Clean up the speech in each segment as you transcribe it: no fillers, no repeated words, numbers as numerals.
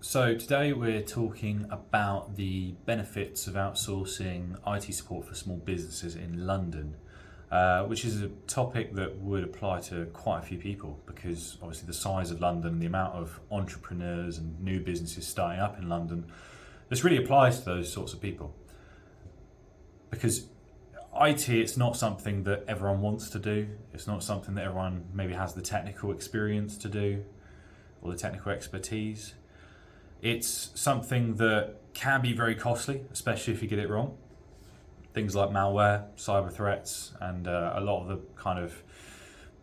So today we're talking about the benefits of outsourcing IT support for small businesses in London, which is a topic that would apply to quite a few people because obviously the size of London, the amount of entrepreneurs and new businesses starting up in London, this really applies to those sorts of people. Because IT, it's not something that everyone wants to do. It's not something that everyone maybe has the technical experience to do or the technical expertise. It's something that can be very costly, especially if you get it wrong. Things like malware, cyber threats, and a lot of the kind of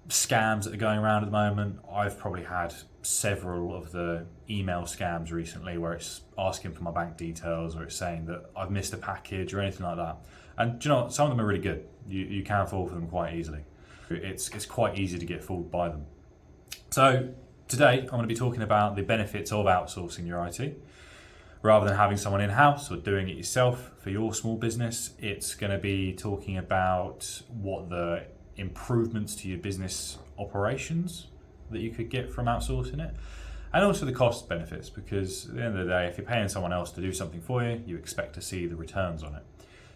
scams that are going around at the moment. I've probably had several of the email scams recently where it's asking for my bank details or it's saying that I've missed a package or anything like that. And do you know what? Some of them are really good. You can fall for them quite easily. It's quite easy to get fooled by them. So today, I'm going to be talking about the benefits of outsourcing your IT. Rather than having someone in-house or doing it yourself for your small business, it's going to be talking about what the improvements to your business operations that you could get from outsourcing it, and also the cost benefits, because at the end of the day, if you're paying someone else to do something for you, you expect to see the returns on it.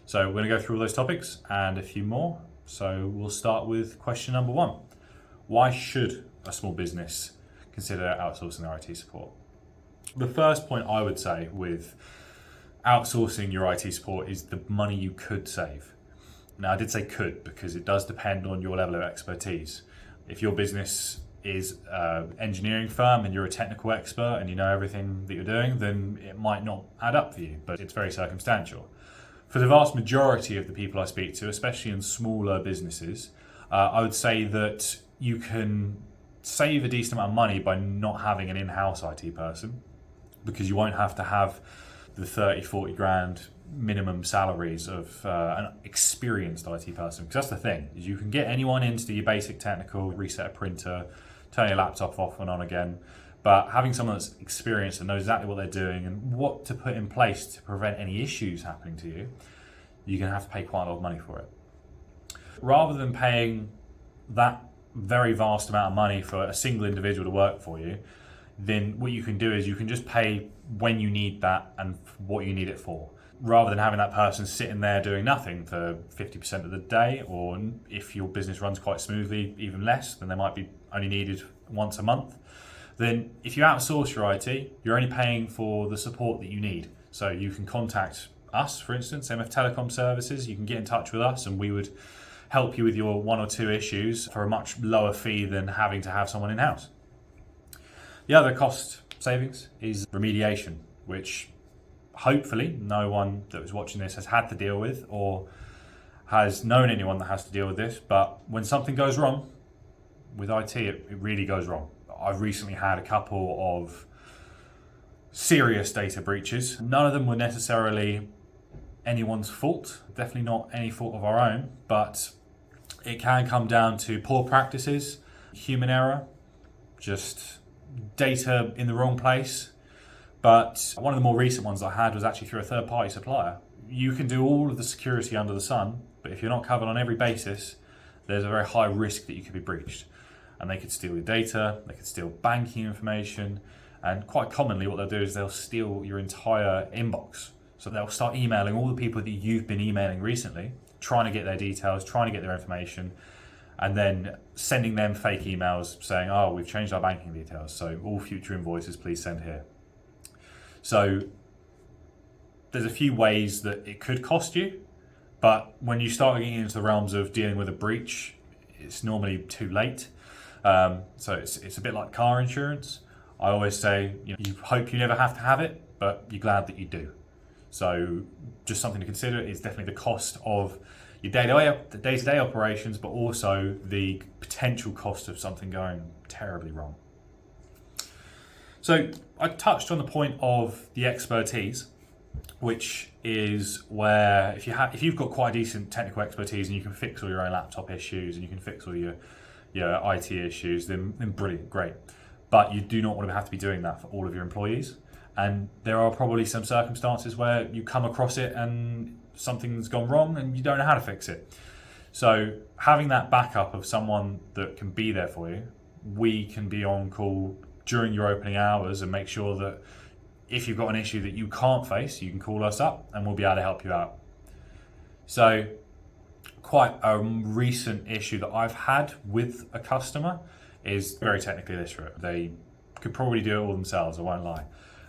So we're going to go through all those topics and a few more. So we'll start with question number one. Why should a small business consider outsourcing their IT support? The first point I would say with outsourcing your IT support is the money you could save. Now, I did say could because it does depend on your level of expertise. If your business is an engineering firm and you're a technical expert and you know everything that you're doing, then it might not add up for you, but it's very circumstantial. For the vast majority of the people I speak to, especially in smaller businesses, I would say that you can save a decent amount of money by not having an in-house IT person, because you won't have to have the 30, 40 grand minimum salaries of an experienced IT person. Because that's the thing, is you can get anyone in to do your basic technical, reset a printer, turn your laptop off and on again. But having someone that's experienced and knows exactly what they're doing and what to put in place to prevent any issues happening to you, you're going to have to pay quite a lot of money for it. Rather than paying that very vast amount of money for a single individual to work for you, then what you can do is you can just pay when you need that and what you need it for, rather than having that person sitting there doing nothing for 50% of the day, or if your business runs quite smoothly, even less, then they might be only needed once a month. Then if you outsource your IT, you're only paying for the support that you need. So you can contact us, for instance, MF Telecom Services. You can get in touch with us and we would help you with your one or two issues for a much lower fee than having to have someone in-house. The other cost savings is remediation, which hopefully no one that was watching this has had to deal with or has known anyone that has to deal with this. But when something goes wrong with IT, it really goes wrong. I've recently had a couple of serious data breaches. None of them were necessarily anyone's fault, definitely not any fault of our own, but it can come down to poor practices, human error, just data in the wrong place. But one of the more recent ones I had was actually through a third-party supplier. You can do all of the security under the sun, but if you're not covered on every basis, there's a very high risk that you could be breached. And they could steal your data, they could steal banking information, and quite commonly what they'll do is they'll steal your entire inbox. So they'll start emailing all the people that you've been emailing recently, trying to get their details, trying to get their information, and then sending them fake emails saying, oh, we've changed our banking details, so all future invoices please send here. So there's a few ways that it could cost you, but when you start getting into the realms of dealing with a breach, it's normally too late. So it's a bit like car insurance. I always say, you hope you never have to have it, but you're glad that you do. So just something to consider is definitely the cost of your day-to-day operations, but also the potential cost of something going terribly wrong. So I touched on the point of the expertise, which is where if you've got quite a decent technical expertise and you can fix all your own laptop issues and you can fix all your IT issues, then brilliant, great. But you do not want to have to be doing that for all of your employees. And there are probably some circumstances where you come across it and something's gone wrong and you don't know how to fix it. So having that backup of someone that can be there for you, we can be on call during your opening hours and make sure that if you've got an issue that you can't face, you can call us up and we'll be able to help you out. So quite a recent issue that I've had with a customer is very technically literate. They could probably do it all themselves, I won't lie.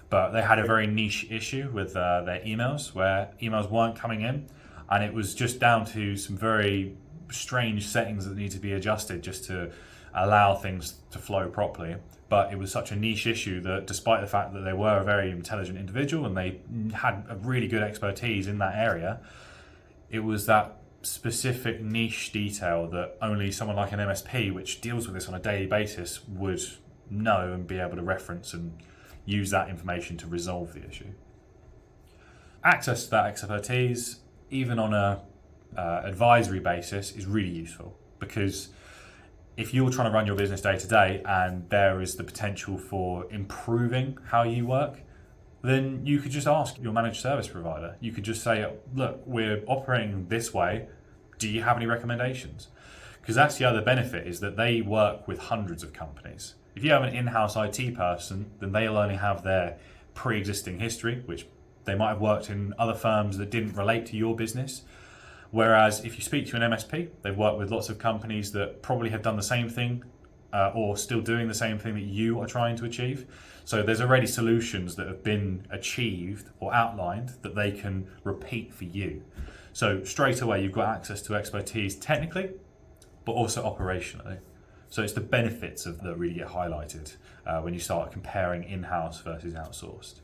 But they had a very niche issue with their emails, where emails weren't coming in, and it was just down to some very strange settings that need to be adjusted just to allow things to flow properly. But it was such a niche issue that, despite the fact that they were a very intelligent individual and they had a really good expertise in that area, it was that specific niche detail that only someone like an MSP, which deals with this on a daily basis, would know and be able to reference and use that information to resolve the issue. Access to that expertise, even on a advisory basis, is really useful, because if you're trying to run your business day to day and there is the potential for improving how you work, then you could just ask your managed service provider. You could just say, look, we're operating this way. Do you have any recommendations? Because that's the other benefit, is that they work with hundreds of companies. If you have an in-house IT person, then they'll only have their pre-existing history, which they might have worked in other firms that didn't relate to your business. Whereas if you speak to an MSP, they've worked with lots of companies that probably have done the same thing or still doing the same thing that you are trying to achieve. So there's already solutions that have been achieved or outlined that they can repeat for you. So straight away, you've got access to expertise technically, but also operationally. So it's the benefits of that really get highlighted when you start comparing in-house versus outsourced.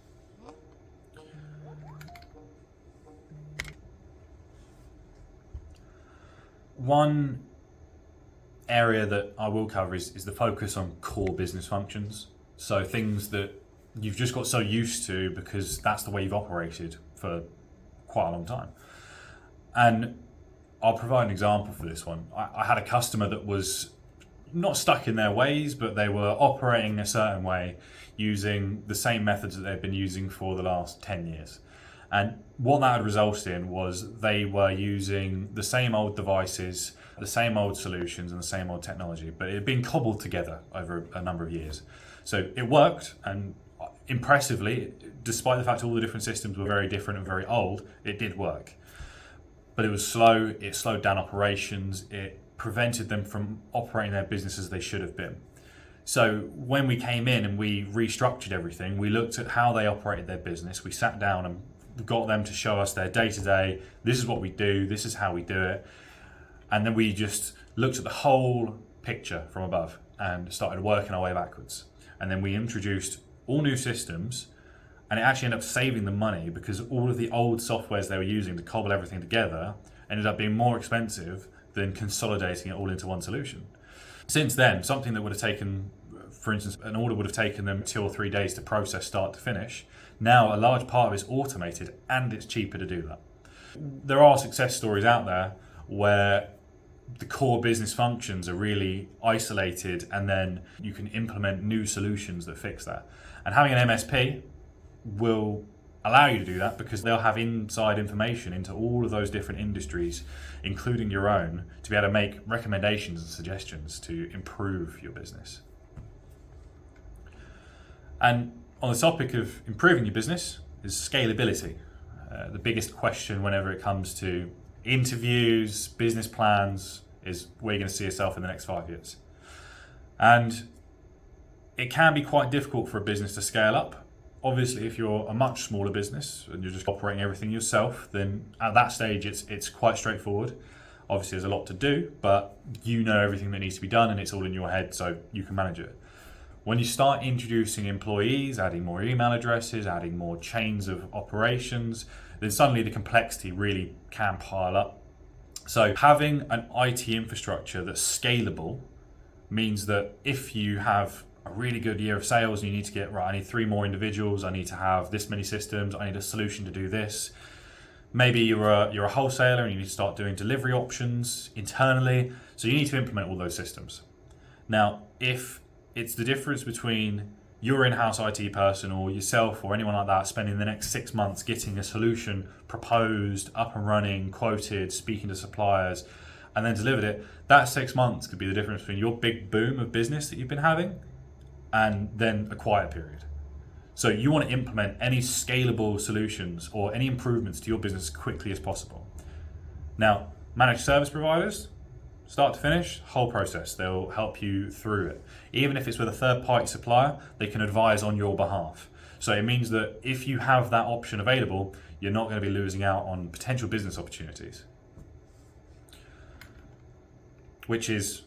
One area that I will cover is the focus on core business functions. So things that you've just got so used to because that's the way you've operated for quite a long time. And I'll provide an example for this one. I had a customer that was not stuck in their ways, but they were operating a certain way using the same methods that they've been using for the last 10 years. And what that had resulted in was they were using the same old devices, the same old solutions and the same old technology, but it had been cobbled together over a number of years. So it worked, and impressively, despite the fact all the different systems were very different and very old, it did work. But it was slow, it slowed down operations, it prevented them from operating their business as they should have been. So when we came in and we restructured everything, we looked at how they operated their business, we sat down and got them to show us their day-to-day, this is what we do, this is how we do it. And then we just looked at the whole picture from above and started working our way backwards. And then we introduced all new systems, and it actually ended up saving them money because all of the old softwares they were using to cobble everything together ended up being more expensive than consolidating it all into one solution. Since then, something that would have taken, for instance, an order would have taken them 2 or 3 days to process start to finish, now a large part of it is automated and it's cheaper to do that. There are success stories out there where the core business functions are really isolated and then you can implement new solutions that fix that. And having an MSP will allow you to do that because they'll have inside information into all of those different industries, including your own, to be able to make recommendations and suggestions to improve your business. And on the topic of improving your business is scalability. The biggest question whenever it comes to interviews, business plans, is where you're going to see yourself in the next 5 years. And it can be quite difficult for a business to scale up. Obviously, if you're a much smaller business and you're just operating everything yourself, then at that stage it's quite straightforward. Obviously, there's a lot to do, but you know everything that needs to be done and it's all in your head, so you can manage it. When you start introducing employees, adding more email addresses, adding more chains of operations, then suddenly the complexity really can pile up. So having an IT infrastructure that's scalable means that if you have a really good year of sales and you need to get, right, I need 3 more individuals, I need to have this many systems, I need a solution to do this. Maybe you're a wholesaler and you need to start doing delivery options internally, so you need to implement all those systems. Now, if it's the difference between your in-house IT person or yourself or anyone like that spending the next 6 months getting a solution proposed, up and running, quoted, speaking to suppliers, and then delivered it, that 6 months could be the difference between your big boom of business that you've been having and then a quiet period. So you want to implement any scalable solutions or any improvements to your business as quickly as possible. Now, managed service providers, start to finish, whole process. They'll help you through it. Even if it's with a third-party supplier, they can advise on your behalf. So it means that if you have that option available, you're not going to be losing out on potential business opportunities. Which is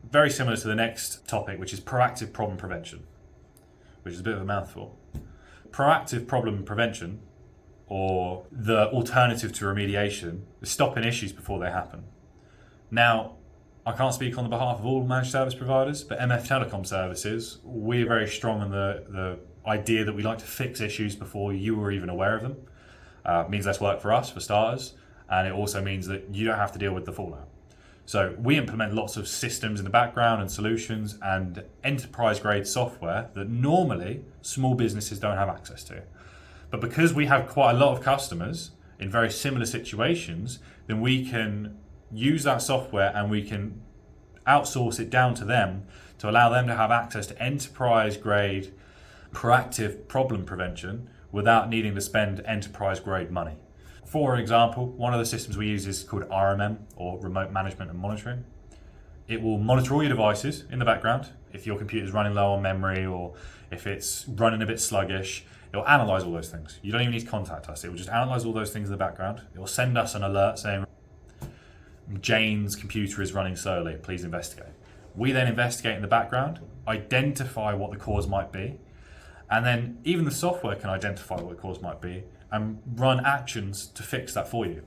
very similar to the next topic, which is proactive problem prevention, which is a bit of a mouthful. Proactive problem prevention, or the alternative to remediation, is stopping issues before they happen. Now, I can't speak on the behalf of all managed service providers, but MF Telecom Services, we're very strong on the idea that we like to fix issues before you were even aware of them. It means less work for us, for starters, and it also means that you don't have to deal with the fallout. So we implement lots of systems in the background and solutions and enterprise-grade software that normally small businesses don't have access to. But because we have quite a lot of customers in very similar situations, then we can use that software and we can outsource it down to them to allow them to have access to enterprise-grade proactive problem prevention without needing to spend enterprise-grade money. For example, one of the systems we use is called RMM, or Remote Management and Monitoring. It will monitor all your devices in the background. If your computer's running low on memory or if it's running a bit sluggish, it will analyze all those things. You don't even need to contact us. It will just analyze all those things in the background. It will send us an alert saying, Jane's computer is running slowly, please investigate. We then investigate in the background, identify what the cause might be, and then even the software can identify what the cause might be and run actions to fix that for you.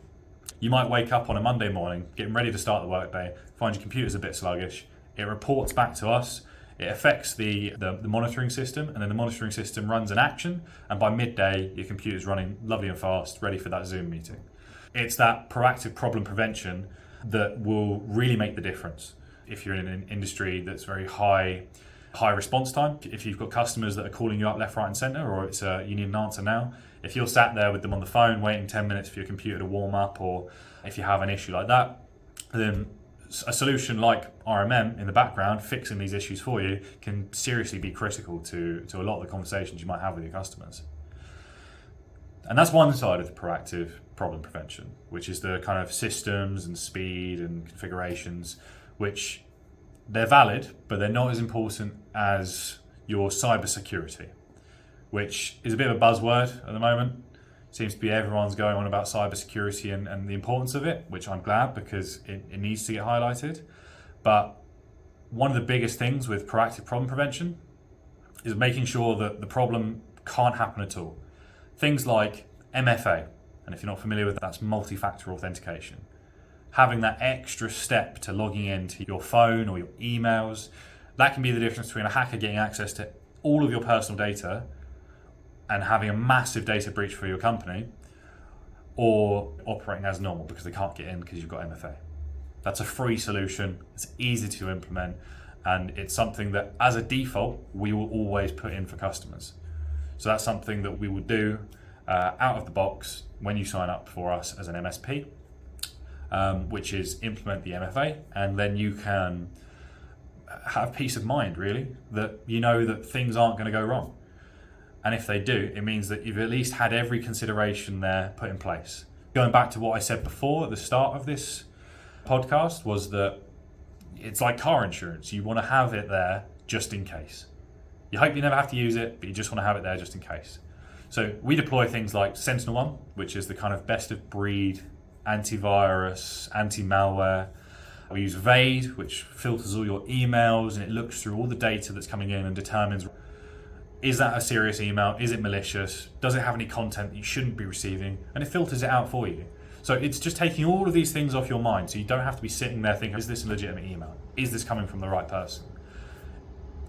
You might wake up on a Monday morning, getting ready to start the workday, find your computer's a bit sluggish. It reports back to us. It affects the monitoring system, and then the monitoring system runs an action, and by midday, your computer's running lovely and fast, ready for that Zoom meeting. It's that proactive problem prevention that will really make the difference. If you're in an industry that's very high response time, if you've got customers that are calling you up left, right, and centre, or it's you need an answer now, if you're sat there with them on the phone waiting 10 minutes for your computer to warm up, or if you have an issue like that, then a solution like RMM in the background fixing these issues for you can seriously be critical to a lot of the conversations you might have with your customers. And that's one side of the proactive problem prevention, which is the kind of systems and speed and configurations, which they're valid, but they're not as important as your cybersecurity, which is a bit of a buzzword at the moment. Seems to be everyone's going on about cybersecurity and the importance of it, which I'm glad, because it needs to get highlighted. But one of the biggest things with proactive problem prevention is making sure that the problem can't happen at all. Things like MFA, and if you're not familiar with that, that's multi-factor authentication. Having that extra step to logging into your phone or your emails, that can be the difference between a hacker getting access to all of your personal data and having a massive data breach for your company, or operating as normal because they can't get in because you've got MFA. That's a free solution, it's easy to implement, and it's something that as a default we will always put in for customers. So that's something that we will do out of the box when you sign up for us as an MSP, which is implement the MFA, and then you can have peace of mind, really, that you know that things aren't going to go wrong. And if they do, it means that you've at least had every consideration there put in place. Going back to what I said before at the start of this podcast, was that it's like car insurance. You want to have it there just in case. You hope you never have to use it, but you just want to have it there just in case. So we deploy things like SentinelOne, which is the kind of best of breed antivirus, anti-malware. We use Vade, which filters all your emails and it looks through all the data that's coming in and determines, is that a serious email? Is it malicious? Does it have any content that you shouldn't be receiving? And it filters it out for you. So it's just taking all of these things off your mind, so you don't have to be sitting there thinking, is this a legitimate email? Is this coming from the right person?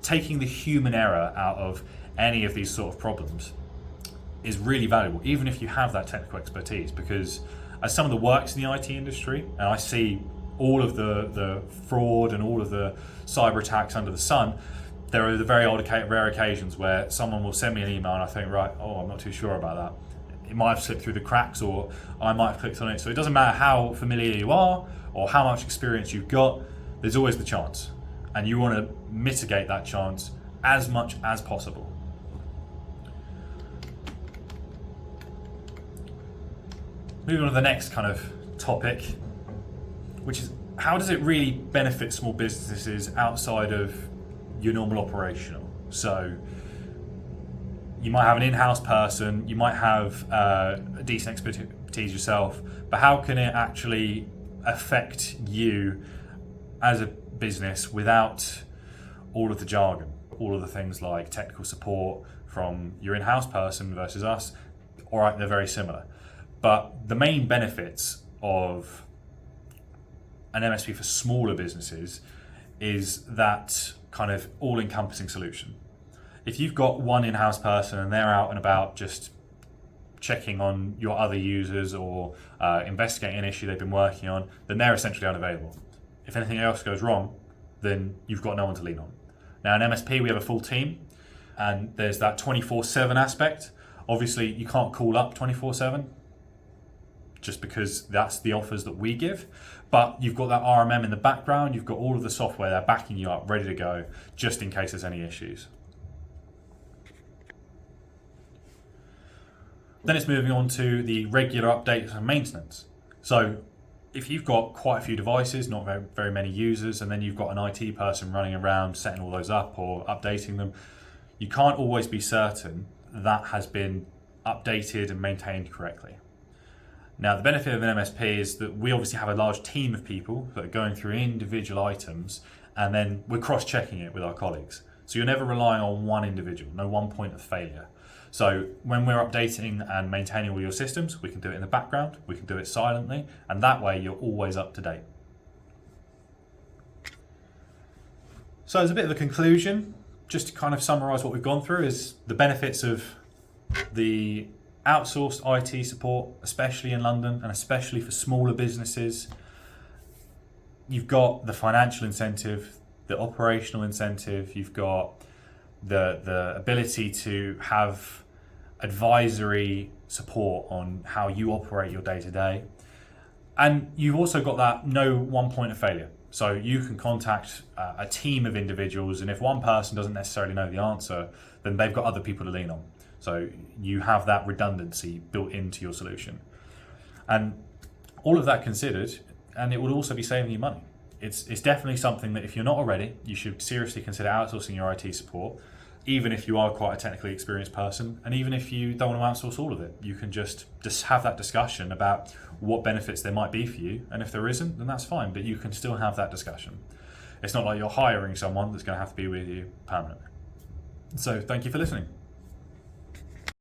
Taking the human error out of any of these sort of problems is really valuable, even if you have that technical expertise, because as someone that works in the IT industry, and I see all of the fraud and all of the cyber attacks under the sun, there are the very rare occasions where someone will send me an email and I think, right, I'm not too sure about that. It might have slipped through the cracks, or I might have clicked on it. So it doesn't matter how familiar you are or how much experience you've got, there's always the chance. And you want to mitigate that chance as much as possible. Moving on to the next kind of topic, which is how does it really benefit small businesses outside of your normal operational? So you might have an in-house person, you might have a decent expertise yourself, but how can it actually affect you as a business without all of the jargon, all of the things like technical support from your in-house person versus us? All right, they're very similar. But the main benefits of an MSP for smaller businesses is that kind of all-encompassing solution. If you've got one in-house person and they're out and about just checking on your other users or investigating an issue they've been working on, then they're essentially unavailable. If anything else goes wrong, then you've got no one to lean on. Now in MSP we have a full team, and there's that 24/7 aspect. Obviously you can't call up 24/7 just because that's the offers that we give, but you've got that RMM in the background, you've got all of the software there backing you up, ready to go, just in case there's any issues. Then it's moving on to the regular updates and maintenance. So if you've got quite a few devices, not very many users, and then you've got an IT person running around setting all those up or updating them, you can't always be certain that has been updated and maintained correctly. Now, the benefit of an MSP is that we obviously have a large team of people that are going through individual items, and then we're cross-checking it with our colleagues. So you're never relying on one individual, no one point of failure. So when we're updating and maintaining all your systems, we can do it in the background, we can do it silently, and that way you're always up to date. So as a bit of a conclusion, just to kind of summarize what we've gone through, is the benefits of the outsourced IT support, especially in London and especially for smaller businesses. You've got the financial incentive, the operational incentive, you've got the ability to have advisory support on how you operate your day-to-day. And you've also got that no one point of failure. So you can contact a team of individuals, and if one person doesn't necessarily know the answer, then they've got other people to lean on. So you have that redundancy built into your solution. And all of that considered, and it would also be saving you money. It's definitely something that if you're not already, you should seriously consider outsourcing your IT support, even if you are quite a technically experienced person, and even if you don't want to outsource all of it. You can just have that discussion about what benefits there might be for you, and if there isn't, then that's fine, but you can still have that discussion. It's not like you're hiring someone that's going to have to be with you permanently. So thank you for listening.